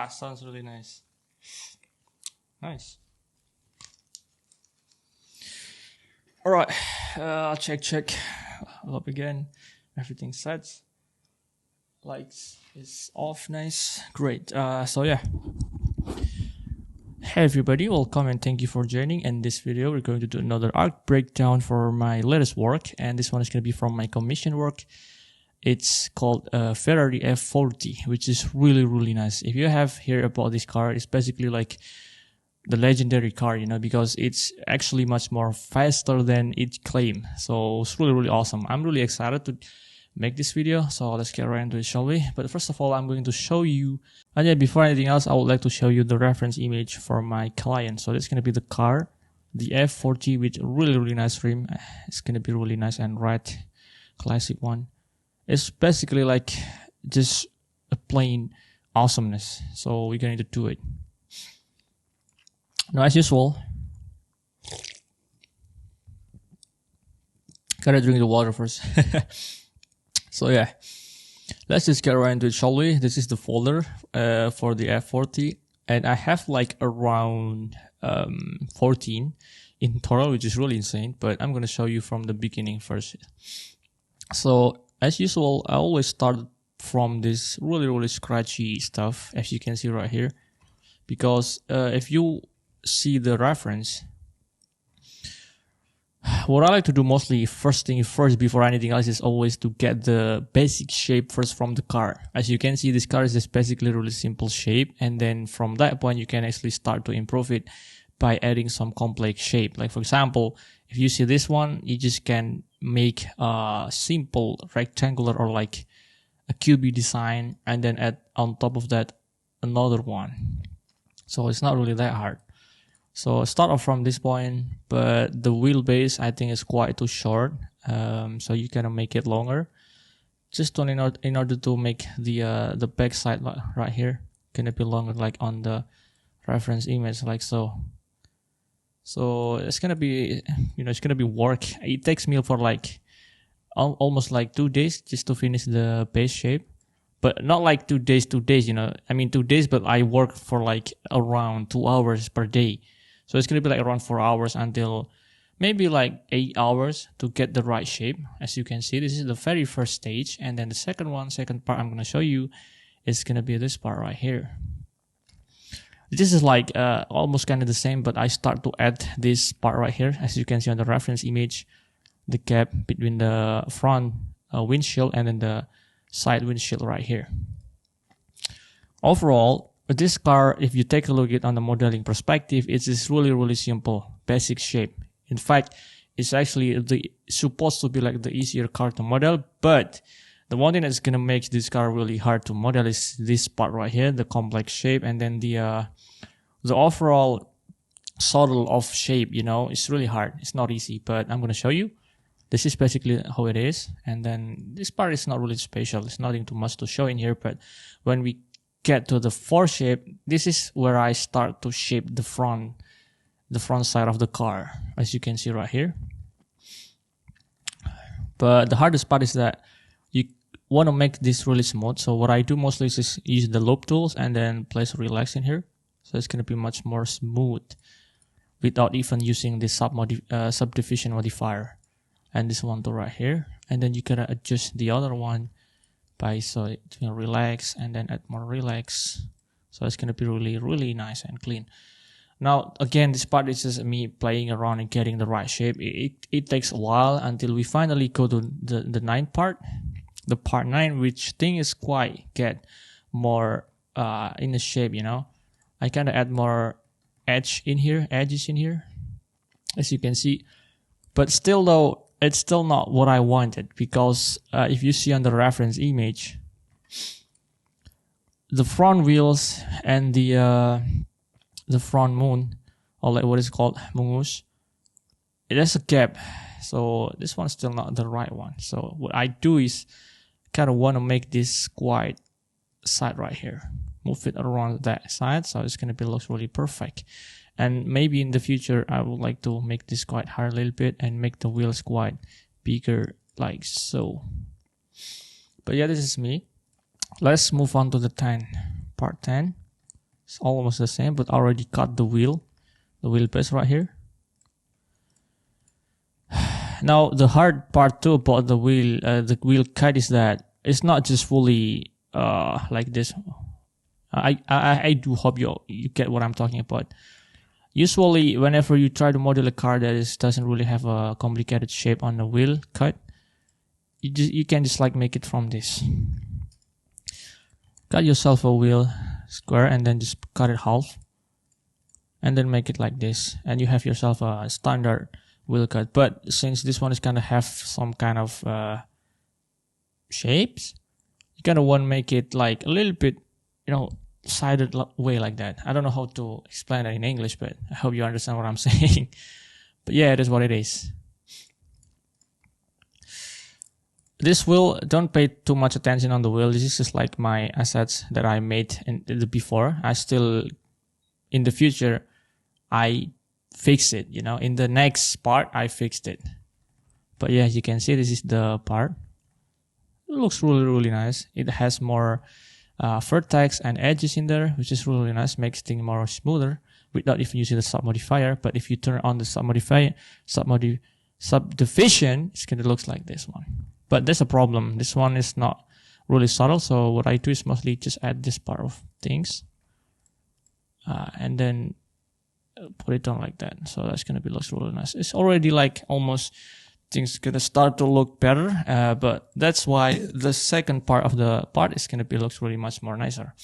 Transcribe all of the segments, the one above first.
Sounds really nice. Nice. All right. Check. Up again. Everything set. Lights is off. Nice. Great. So yeah. Hey everybody, welcome and thank you for joining. In this video, we're going to do another art breakdown for my latest work, and this one is going to be from my commission work. It's called Ferrari F40, which is really nice. If you have heard about this car, it's basically like the legendary car, you know, because it's actually much more faster than it claims. So it's really awesome. I'm really excited to make this video, so let's get right into it, shall we? But first of all, I'm going to show you, and yeah, before anything else, I would like to show you the reference image for my client. So it's going to be the car, the F40 with really nice rim. It's going to be really nice and red, classic one. It's basically like just a plain awesomeness. So we're going to do it. Now, as usual, gotta drink the water first. So yeah, let's just get right into it, shall we? This is the folder for the F40, and I have like around 14 in total, which is really insane, but I'm gonna show you from the beginning first. So as usual, I always start from this really scratchy stuff, as you can see right here, because if you see the reference, what I like to do mostly first before anything else is always to get the basic shape first from the car. As you can see, this car is just basically really simple shape, and then from that point you can actually start to improve it by adding some complex shape. Like for example, if you see this one, you just can make a simple rectangular or like a QB design, and then add on top of that another one. So it's not really that hard. So start off from this point, but the wheelbase I think is quite too short. So you can make it longer. Just in order to make the back side right here gonna be longer, like on the reference image, like so. So it's gonna be, you know, it's gonna be work. It takes me for like almost like 2 days just to finish the base shape. But not like 2 days, you know. I mean 2 days, but I work for like around 2 hours per day. So it's going to be like around 4 hours until maybe like 8 hours to get the right shape. As you can see, this is the very first stage. And then the second part I'm going to show you is going to be this part right here. This is like almost kind of the same, but I start to add this part right here. As you can see on the reference image, the gap between the front windshield and then the side windshield right here. Overall, this car, if you take a look at it on the modeling perspective, it is really simple, basic shape. In fact, it's actually supposed to be like the easier car to model, but the one thing that's gonna make this car really hard to model is this part right here, the complex shape, and then the overall subtle of shape. You know, it's really hard. It's not easy, but I'm gonna show you. This is basically how it is, and then this part is not really special. It's nothing too much to show in here, but when we get to the fore shape, this is where I start to shape the front side of the car, as you can see right here. But the hardest part is that you want to make this really smooth. So what I do mostly is just use the loop tools and then place relax in here. So it's going to be much more smooth without even using the subdivision modifier. And this one to right here. And then you can adjust the other one by so it will relax and then add more relax. So it's gonna be really nice and clean. Now again, this part is just me playing around and getting the right shape. It takes a while until we finally go to the ninth part, the part 9, which thing is quite get more in the shape. You know, I kind of add more edges in here, as you can see. But still though, it's still not what I wanted, because if you see on the reference image, the front wheels and the front moon, or like what is called mungus, it has a gap. So this one's still not the right one. So what I do is kind of want to make this quite side right here, move it around that side, so it's gonna be looks really perfect. And maybe in the future, I would like to make this quite hard a little bit and make the wheels quite bigger, like so. But yeah, this is me. Let's move on to the part 10. It's almost the same, but I already cut the wheelbase right here. Now the hard part too about the wheel cut is that it's not just fully like this. I do hope you get what I'm talking about. Usually, whenever you try to model a car that doesn't really have a complicated shape on the wheel cut, you can just like make it from this. Cut yourself a wheel square and then just cut it half, and then make it like this, and you have yourself a standard wheel cut. But since this one is gonna have some kind of shapes, you kind of want to make it like a little bit, sided way like that. I don't know how to explain that in English, but I hope you understand what I'm saying. But yeah, it is what it is. This wheel, don't pay too much attention on the wheel. This is just like my assets that I made in the before. In the future, I fix it, in the next part, I fixed it. But yeah, as you can see, this is the part. It looks really, really nice. It has more vertex and edges in there, which is really nice, makes things more smoother without even using the sub modifier. But if you turn on the subdivision, it's gonna look like this one. But there's a problem. This one is not really subtle, so what I do is mostly just add this part of things and then put it on like that. So that's gonna looks really nice. It's already like almost things gonna start to look better, but that's why the second part of the part is gonna looks really much more nicer.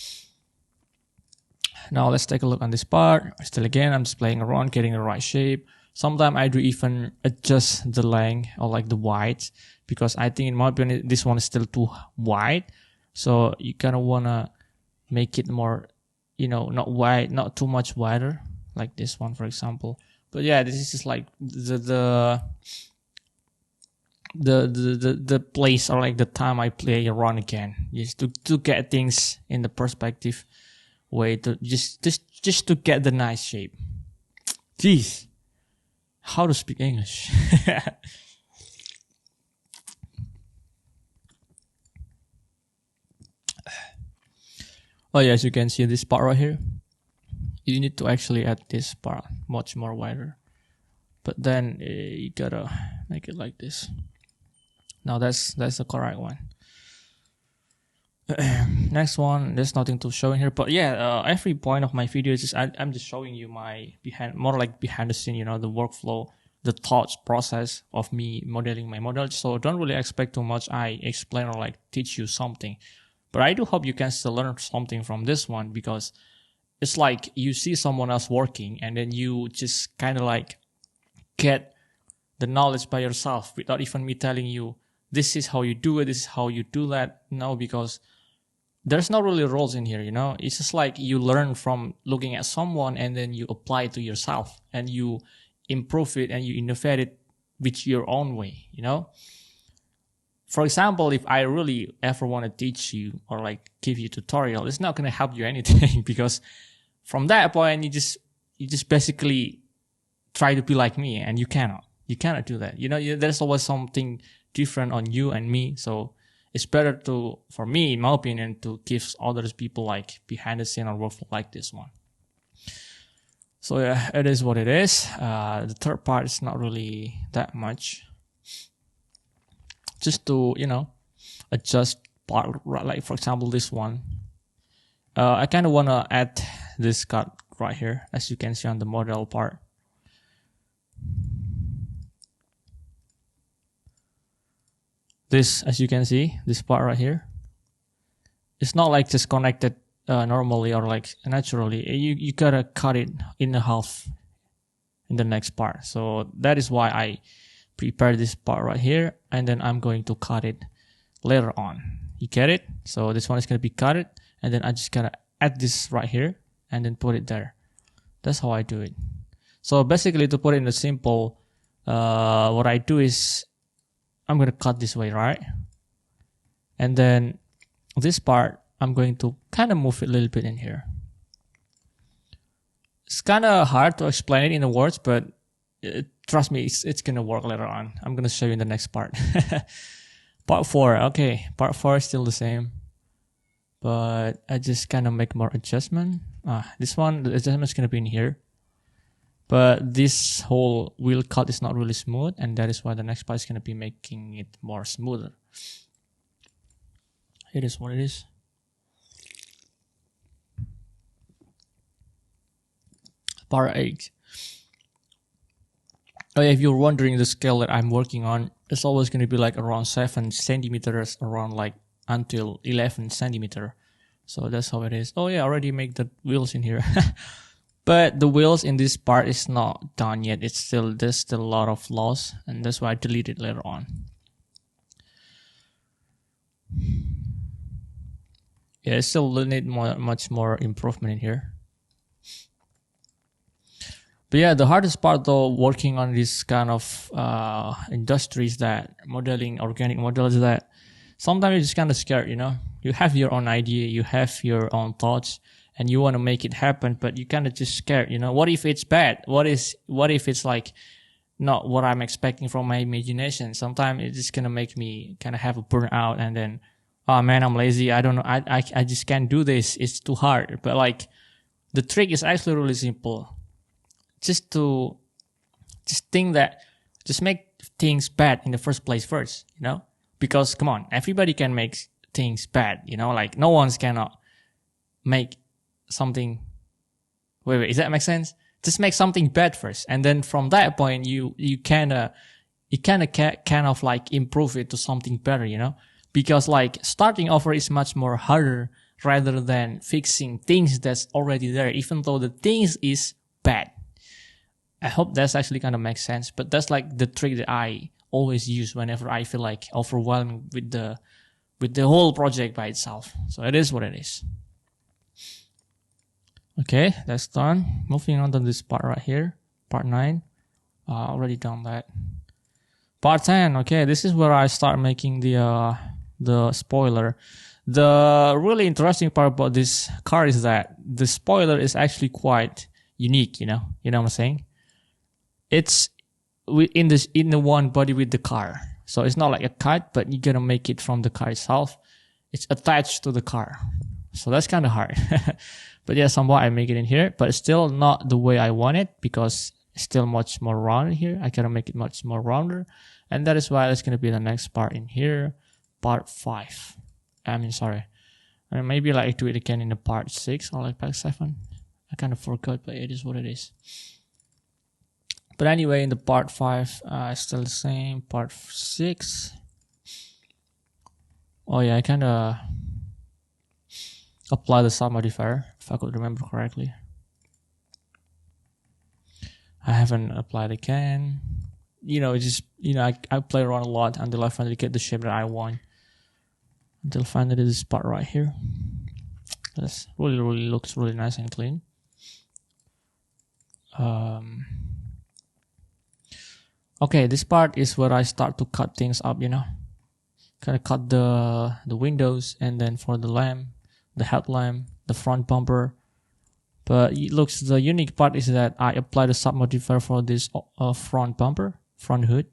Now let's take a look on this part. Still again, I'm just playing around, getting the right shape. Sometimes I do even adjust the length or like the width, because I think in my opinion this one is still too wide. So you kind of wanna make it more, not wide, not too much wider, like this one for example. But yeah, this is just like the place or like the time I play around again, just to get things in the perspective way, to just to get the nice shape. Jeez, how to speak English. Oh yeah, as you can see this part right here, you need to actually add this part much more wider, but then you gotta make it like this. Now that's the correct one. Next one, there's nothing to show in here, but yeah, every point of my video is just I'm just showing you my behind the scene, the workflow, the thoughts process of me modeling my model. So don't really expect too much I explain or like teach you something, but I do hope you can still learn something from this one, because it's like you see someone else working and then you just kind of like get the knowledge by yourself without even me telling you this is how you do it, this is how you do that. No, because there's not really rules in here, It's just like you learn from looking at someone and then you apply it to yourself and you improve it and you innovate it with your own way, For example, if I really ever want to teach you or like give you a tutorial, it's not going to help you anything because from that point, you just basically try to be like me, and you cannot do that. There's always something different on you and me. So it's better for me, in my opinion, to give others people like behind the scene or workflow like this one. So yeah, it is what it is. The third part is not really that much. Just to, adjust part, like for example, this one. I kind of want to add this cut right here, as you can see on the model part. This, as you can see, this part right here, it's not like just connected normally or like naturally. You gotta cut it in half in the next part. So that is why I prepare this part right here, and then I'm going to cut it later on. You get it? So this one is gonna be cut it, and then I just gotta add this right here and then put it there. That's how I do it. So basically, to put it in a simple, what I do is I'm going to cut this way, right? And then this part, I'm going to kind of move it a little bit in here. It's kind of hard to explain it in the words, but trust me, it's going to work later on. I'm going to show you in the next part. Part 4, okay. Part 4 is still the same. but I just kind of make more adjustment. This one, the adjustment is going to be in here. But this whole wheel cut is not really smooth, and that is why the next part is going to be making it more smoother. It is what it is. Part 8. Oh yeah, if you're wondering, the scale that I'm working on, it's always going to be like around 7 centimeters, around like until 11 centimeter. So that's how it is. Oh yeah, I already make the wheels in here. But the wheels in this part is not done yet. There's still a lot of flaws, and that's why I delete it later on. Yeah, I still need much more improvement in here. But yeah, the hardest part though, working on this kind of industries, that modeling organic models, that sometimes you're just kind of scared, you know. You have your own idea, you have your own thoughts, and you want to make it happen, but you kind of just scared, you know. What if it's bad? What if it's like not what I'm expecting from my imagination? Sometimes it's just gonna make me kind of have a burnout, and then, oh man, I'm lazy. I don't know. I just can't do this. It's too hard. But like, the trick is actually really simple. Just think that, just make things bad in the first place first, you know? Because come on, everybody can make things bad, you know? Like, no one's cannot make something. Wait, does that make sense? Just make something bad first, and then from that point, you kind of like improve it to something better, you know? Because like starting over is much more harder rather than fixing things that's already there, even though the things is bad. I hope that's actually kind of makes sense, but that's like the trick that I always use whenever I feel like overwhelmed with the whole project by itself. So it is what it is. Okay, that's done. Moving on to this part right here, part 9. Already done that. Part 10. Okay, this is where I start making the spoiler. The really interesting part about this car is that the spoiler is actually quite unique. You know what I'm saying? It's in the one body with the car, so it's not like a cut, but you're gonna make it from the car itself. It's attached to the car, so that's kind of hard. But yeah, somewhat I make it in here, but it's still not the way I want it, because it's still much more rounded here. I gotta make it much more rounder, and that is why that's gonna be the next part in here, part 5. Sorry, and maybe like do it again in the part 6 or like part 7. I kind of forgot, but it is what it is. But anyway, in the part 5, still the same. Part 6. Oh yeah, I kind of apply the sub modifier, if I could remember correctly. I haven't applied again. You know, I play around a lot until I finally get the shape that I want. Until finally this part right here. This really looks really nice and clean. Okay, this part is where I start to cut things up, you know. Kind of cut the windows, and then for the lamp, the headlamp, the front bumper. But it looks, the unique part is that I apply the sub modifier for this front bumper, front hood,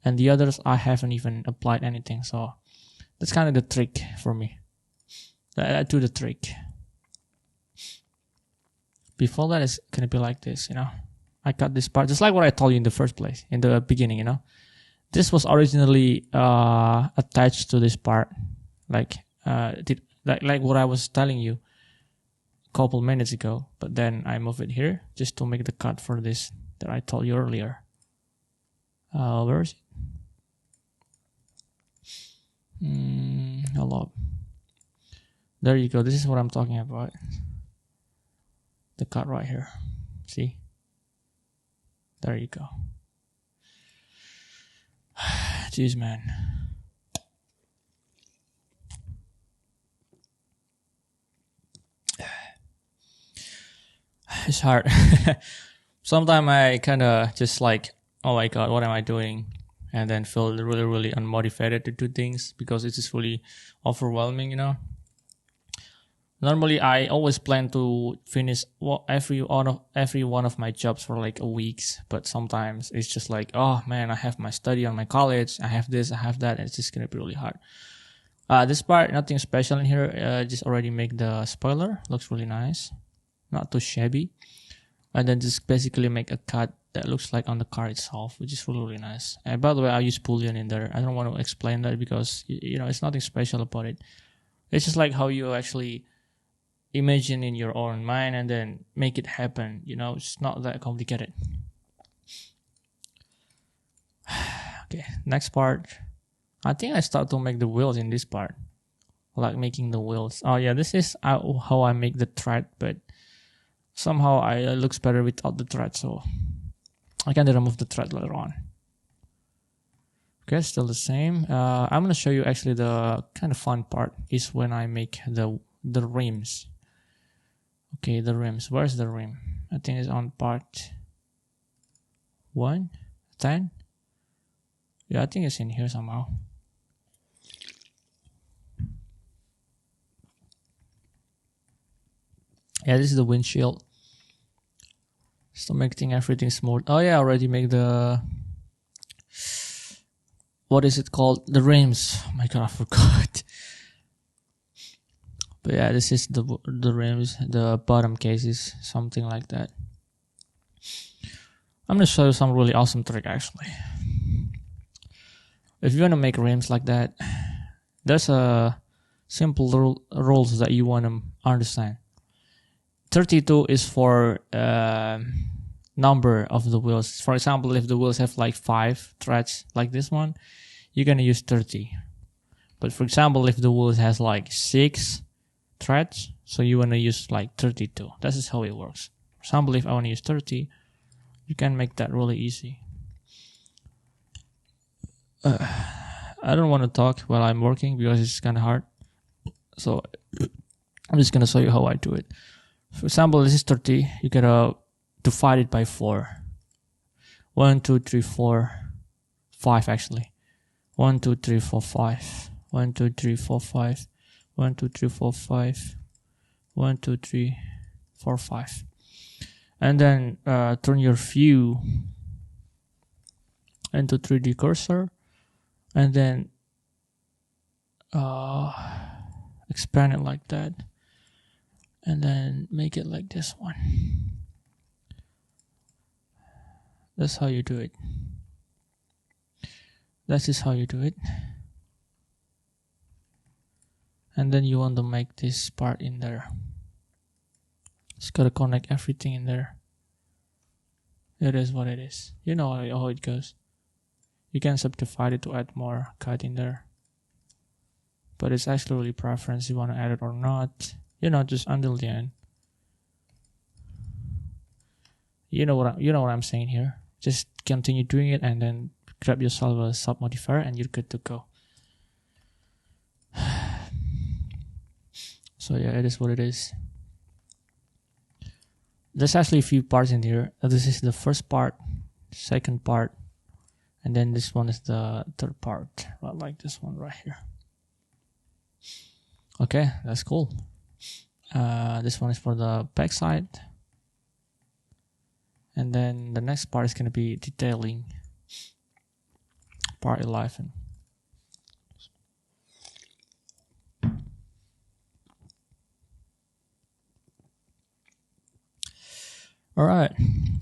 and the others I haven't even applied anything. So that's kind of the trick for me. I do the trick. Before that, it's gonna be like this, you know. I cut this part just like what I told you in the first place, in the beginning, you know. This was originally attached to this part, like what I was telling you a couple minutes ago. But then I move it here just to make the cut for this that I told you earlier. Where is it? Hello. There you go. This is what I'm talking about. The cut right here. See? There you go. Jeez, man. It's hard. Sometimes I kind of just like, oh my god, what am I doing? And then feel really unmotivated to do things because it's just really overwhelming, you know. Normally, I always plan to finish every one of my jobs for like a week, but sometimes it's just like, oh man, I have my study on my college, I have this, I have that, and it's just gonna be really hard. This part, nothing special in here. Just already make the spoiler. Looks really nice. Not too shabby. And then just basically make a cut that looks like on the car itself, which is really, really nice. And by the way, I use Boolean in there. I don't want to explain that because, you know, it's nothing special about it. It's just like how you actually imagine in your own mind and then make it happen. You know, it's not that complicated. Okay, next part. I think I start to make the wheels in this part. Like making the wheels. Oh yeah, this is how I make the thread, but somehow it looks better without the thread, so I can remove the thread later on. Okay, still the same. I'm gonna show you actually the kind of fun part is when I make the rims. Okay, the rims. Where's the rim? I think it's on part 1, 10. Yeah, I think it's in here somehow. Yeah, this is the windshield. Still making everything smooth. Oh yeah, I already made the, what is it called? The rims. Oh my god, I forgot. But yeah, this is the rims, the bottom cases, something like that. I'm gonna show you some really awesome trick actually. If you want to make rims like that, there's a simple rules that you want to understand. 32 is for number of the wheels. For example, if the wheels have like 5 threads like this one, you're gonna use 30. But for example, if the wheels has like 6 threads, so you wanna use like 32. That is how it works. For example, if I wanna use 30, you can make that really easy. I don't want to talk while I'm working because it's kind of hard. So I'm just gonna show you how I do it. For example, this is 30. You gotta divide it by 4. 1, 2, 3, 4, 5 actually. 1, 2, 3, 4, 5. 1, 2, 3, 4, 5. 1, 2, 3, 4, 5. 1, 2, 3, 4, 5. And then turn your view into 3D cursor. And then expand it like that. And then make it like this one. That's how you do it. That is how you do it. And then you want to make this part in there. Just gotta connect everything in there. It is what it is. You know how it goes. You can subdivide it to add more cut in there. But it's actually really preference. You want to add it or not. You know, just until the end. You know what I'm saying here. Just continue doing it and then grab yourself a sub modifier and you're good to go. So yeah, it is what it is. There's actually a few parts in here. This is the first part, second part, and then this one is the third part, right, like this one right here. Okay, that's cool. This one is for the back side. And then the next part is going to be detailing. Part 11. Alright,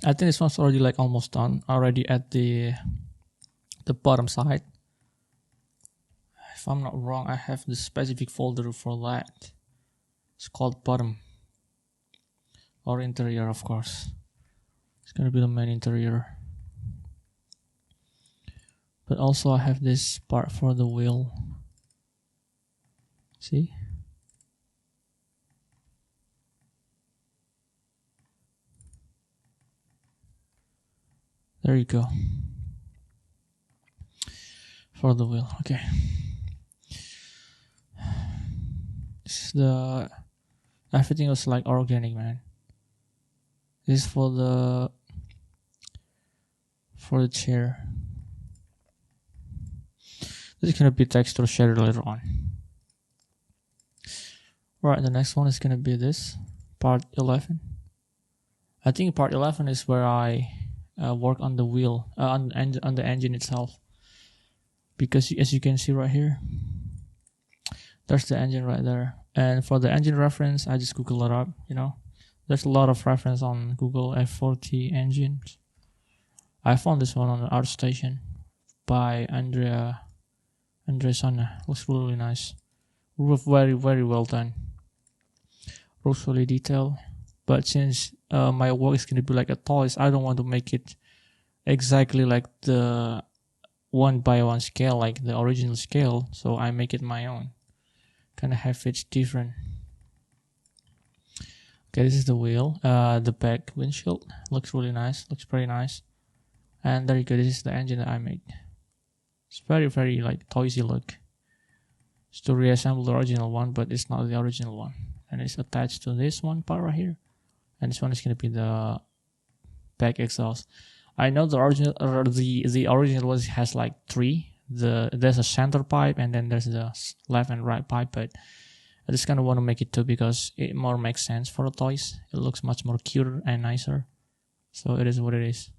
I think this one's already like almost done. Already at the bottom side. If I'm not wrong, I have the specific folder for that. It's called bottom. Or interior, of course. It's gonna be the main interior. But also I have this part for the wheel. See? There you go. For the wheel, okay. This is the, everything was like organic, man. This is for the chair. This is gonna be texture shader later on. Right, the next one is gonna be this part 11. I think part 11 is where I work on the wheel, on the engine itself. Because as you can see right here, There's the engine right there. And for the engine reference, I just Google it up, There's a lot of reference on Google F40 engines. I found this one on the ArtStation by Andrea Sana. Looks really nice. Very, very well done. Looks really detailed. But since my work is going to be like a toys, I don't want to make it exactly like the 1:1 scale, like the original scale. So I make it my own. Kind of have it different. Okay, this is the wheel. The back windshield looks really nice. Looks pretty nice. And there you go. This is the engine that I made. It's very, very like toysy look. It's to reassemble the original one, but it's not the original one. And it's attached to this one part right here. And this one is going to be the back exhaust. I know the original, the original one has like 3. There's a center pipe, and then there's the left and right pipe. But I just kind of want to make it 2 because it more makes sense for the toys. It looks much more cuter and nicer. So it is what it is.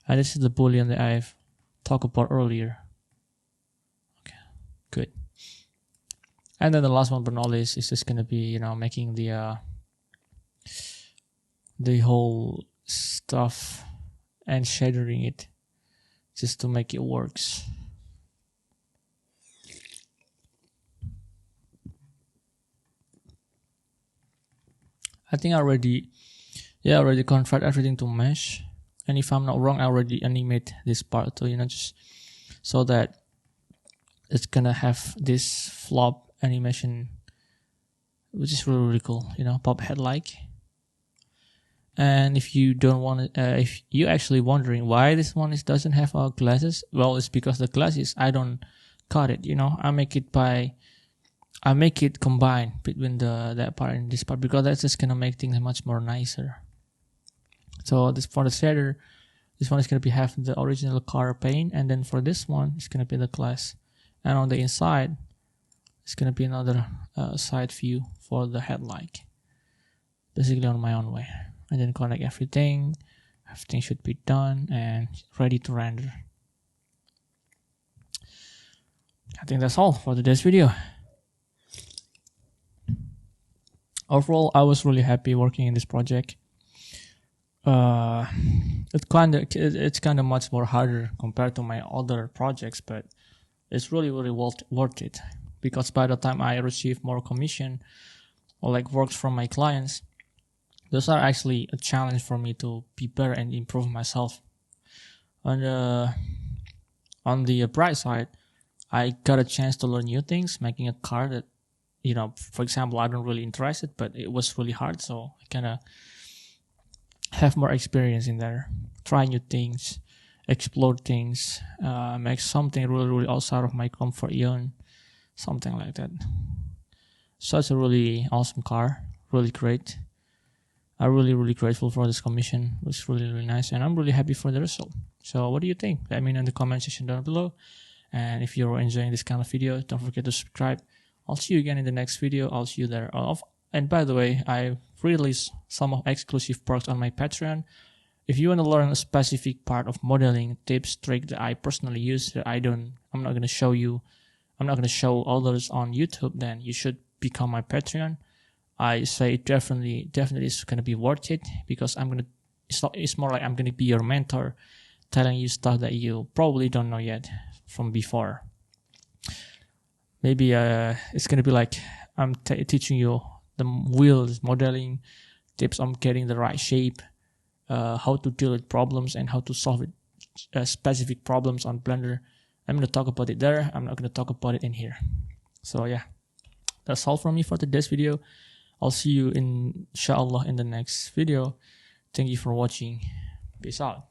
And this is the boolean that I've talked about earlier. Okay, good. And then the last one but not least is just gonna be, making the whole stuff and shadering it just to make it works. I think I already convert everything to mesh. And if I'm not wrong, I already animate this part too, just so that it's gonna have this flop animation, which is really, really cool, pop head like. And if you don't want to, if you actually wondering why this one doesn't have glasses, well, it's because the glasses, I don't cut it, I make it combine between that part and this part, because that's just gonna make things much more nicer. So this for the shader, this one is gonna have the original car paint, and then for this one, it's gonna be the glass. And on the inside, it's gonna be another side view for the headlight. Basically on my own way. And then connect everything. Everything should be done and ready to render. I think that's all for today's video. Overall, I was really happy working in this project. It's kind of much more harder compared to my other projects, but it's really, really worth it, because by the time I receive more commission or like works from my clients, those are actually a challenge for me to be better and improve myself. On the bright side, I got a chance to learn new things, making a car that, for example, I don't really interested, but it was really hard. So I kind of have more experience in there, try new things, explore things, make something really, really outside of my comfort zone, something like that. Such a really awesome car, really great. I'm really, really grateful for this commission. It was really, really nice, and I'm really happy for the result. So what do you think? Let me know in the comment section down below. And if you're enjoying this kind of video, don't forget to subscribe. I'll see you again in the next video. I'll see you there. And by the way, I released some of exclusive perks on my Patreon. If you want to learn a specific part of modeling, tips, tricks that I personally use that I'm not going to show you, I'm not going to show others on YouTube, then you should become my Patreon. I say definitely is going to be worth it, because it's more like I'm going to be your mentor, telling you stuff that you probably don't know yet from before. Maybe it's going to be like I'm teaching you the wheels modeling, tips on getting the right shape, how to deal with problems and how to solve it, specific problems on Blender. I'm going to talk about it there. I'm not going to talk about it in here. So yeah, that's all from me for today's video. I'll see you inshallah in the next video. Thank you for watching. Peace out.